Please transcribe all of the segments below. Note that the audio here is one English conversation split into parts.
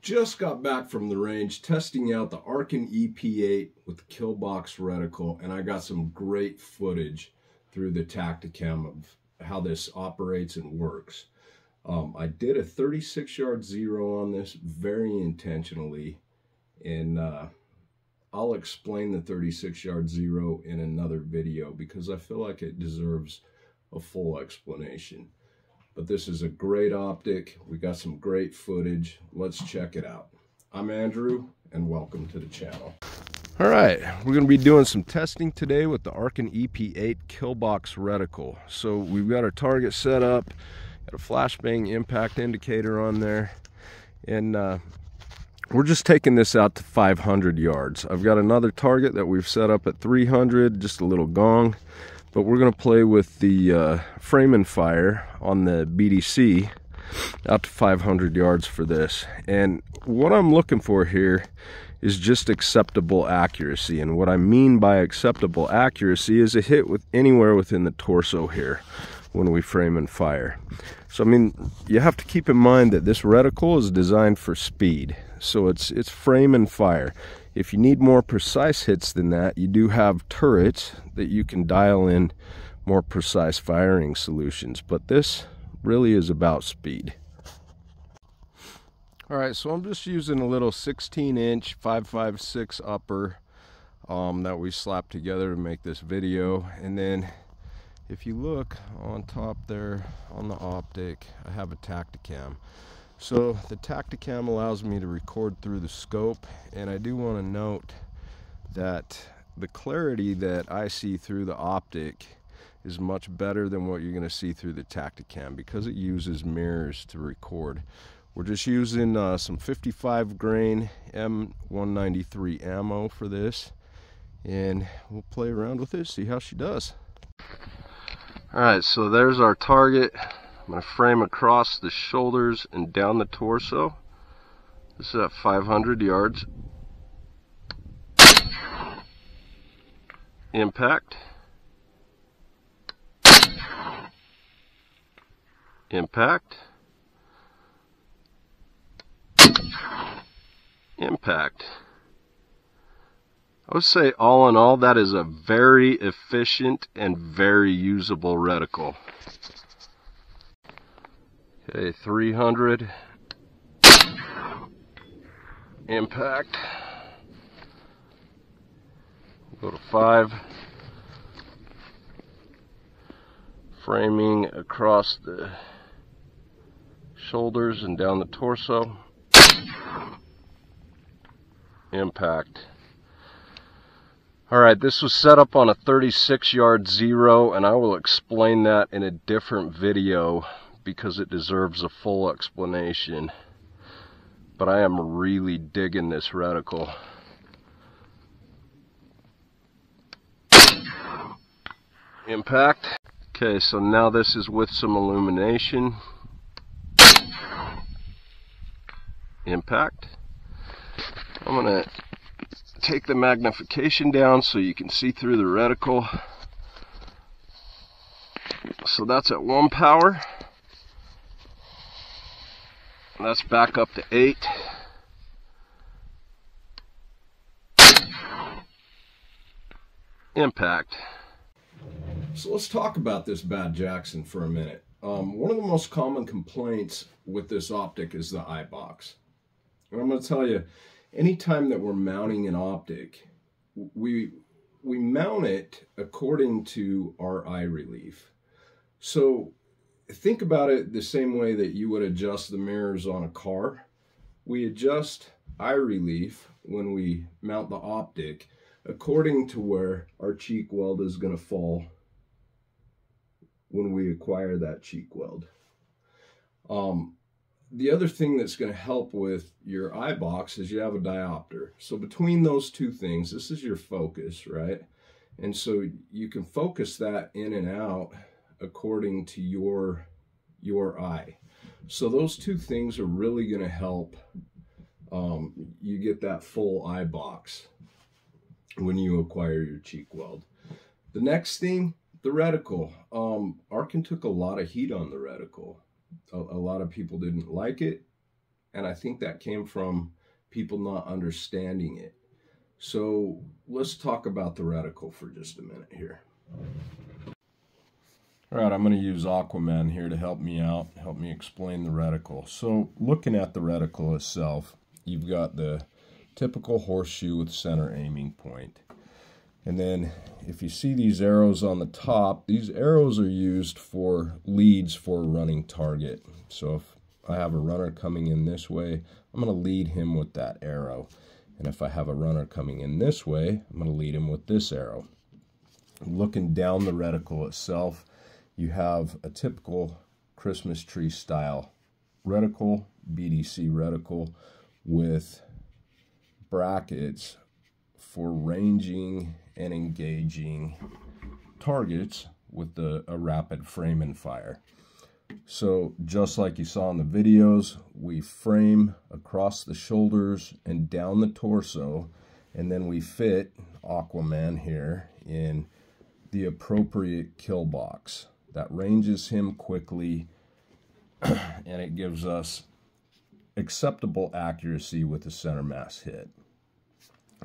Just got back from the range testing out the Arken EP-8 with the KL Box reticle, and I got some great footage through the Tacticam of how this operates and works. I did a 36-yard zero on this very intentionally, and I'll explain the 36-yard zero in another video because I feel like it deserves a full explanation. But this is a great optic. We got some great footage. Let's check it out. I'm Andrew, and welcome to the channel. All right, we're going to be doing some testing today with the Arken EP-8 KL Box reticle. So we've got our target set up, got a flashbang impact indicator on there, and we're just taking this out to 500 yards. I've got another target that we've set up at 300, just a little gong. But we're going to play with the frame and fire on the BDC out to 500 yards for this. And what I'm looking for here is just acceptable accuracy. And what I mean by acceptable accuracy is a hit with anywhere within the torso here when we frame and fire. So I mean, you have to keep in mind that this reticle is designed for speed. So it's frame and fire. If you need more precise hits than that, you do have turrets that you can dial in more precise firing solutions. But this really is about speed. All right, so I'm just using a little 16-inch 5.56 upper that we slapped together to make this video. And then if you look on top there on the optic, I have a Tacticam. So the Tacticam allows me to record through the scope, and I do want to note that the clarity that I see through the optic is much better than what you're going to see through the Tacticam because it uses mirrors to record. We're just using some 55 grain M193 ammo for this, and we'll play around with it, see how she does. Alright, so there's our target. I'm going to frame across the shoulders and down the torso. This is at 500 yards. Impact. Impact. Impact. I would say all in all, that is a very efficient and very usable reticle. Okay, 300, impact, go to 5, framing across the shoulders and down the torso, impact. Alright, this was set up on a 36-yard zero, and I will explain that in a different video because it deserves a full explanation. But I am really digging this reticle. Impact. Okay, so now this is with some illumination. Impact. I'm going to take the magnification down so you can see through the reticle. So that's at 1 power. That's back up to 8. Impact. So let's talk about this Bad Jackson for a minute. One of the most common complaints with this optic is the eye box. And I'm going to tell you, anytime that we're mounting an optic, we mount it according to our eye relief. So think about it the same way that you would adjust the mirrors on a car. We adjust eye relief when we mount the optic according to where our cheek weld is going to fall when we acquire that cheek weld. The other thing that's going to help with your eye box is you have a diopter. So between those two things, this is your focus, right? And so you can focus that in and out according to your eye. So those two things are really going to help you get that full eye box when you acquire your cheek weld. The next thing, the reticle. Arken took a lot of heat on the reticle. A lot of people didn't like it. And I think that came from people not understanding it. So let's talk about the reticle for just a minute here. All right, I'm going to use Aquaman here to help me out, help me explain the reticle. So looking at the reticle itself, you've got the typical horseshoe with center aiming point. And then if you see these arrows on the top, these arrows are used for leads for a running target. So if I have a runner coming in this way, I'm going to lead him with that arrow. And if I have a runner coming in this way, I'm going to lead him with this arrow. Looking down the reticle itself, you have a typical Christmas tree style reticle, BDC reticle, with brackets for ranging and engaging targets with a rapid frame and fire. So just like you saw in the videos, we frame across the shoulders and down the torso, and then we fit Aquaman here in the appropriate kill box that ranges him quickly, and it gives us acceptable accuracy with the center mass hit.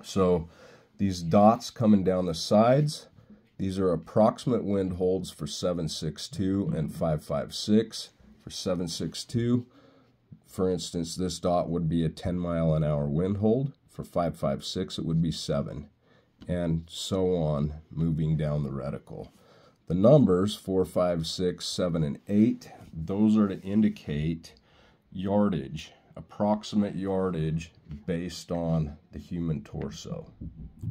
So these dots coming down the sides, these are approximate wind holds for 7.62 and 5.56. For 7.62, for instance, this dot would be a 10-mile-an-hour wind hold. For 5.56, it would be 7, and so on, moving down the reticle. The numbers 4, 5, 6, 7, and 8, those are to indicate yardage, approximate yardage based on the human torso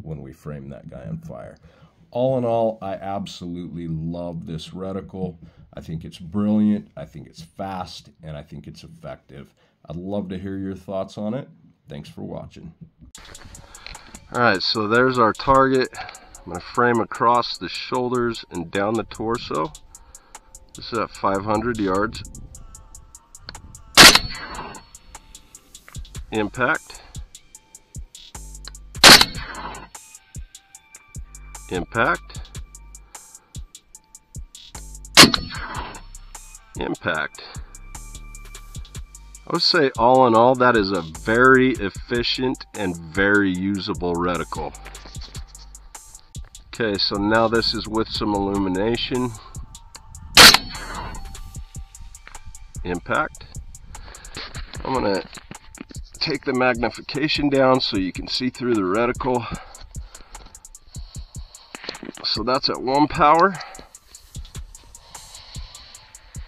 when we frame that guy on fire. All in all, I absolutely love this reticle. I think it's brilliant, I think it's fast, and I think it's effective. I'd love to hear your thoughts on it. Thanks for watching. Alright, so there's our target. I'm going to frame across the shoulders and down the torso. This is at 500 yards. Impact. Impact. Impact. I would say all in all, that is a very efficient and very usable reticle. Okay, so now this is with some illumination. Impact. I'm going to take the magnification down so you can see through the reticle. So that's at 1 power.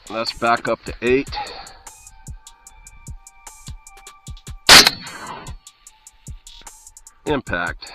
That's back up to 8. Impact.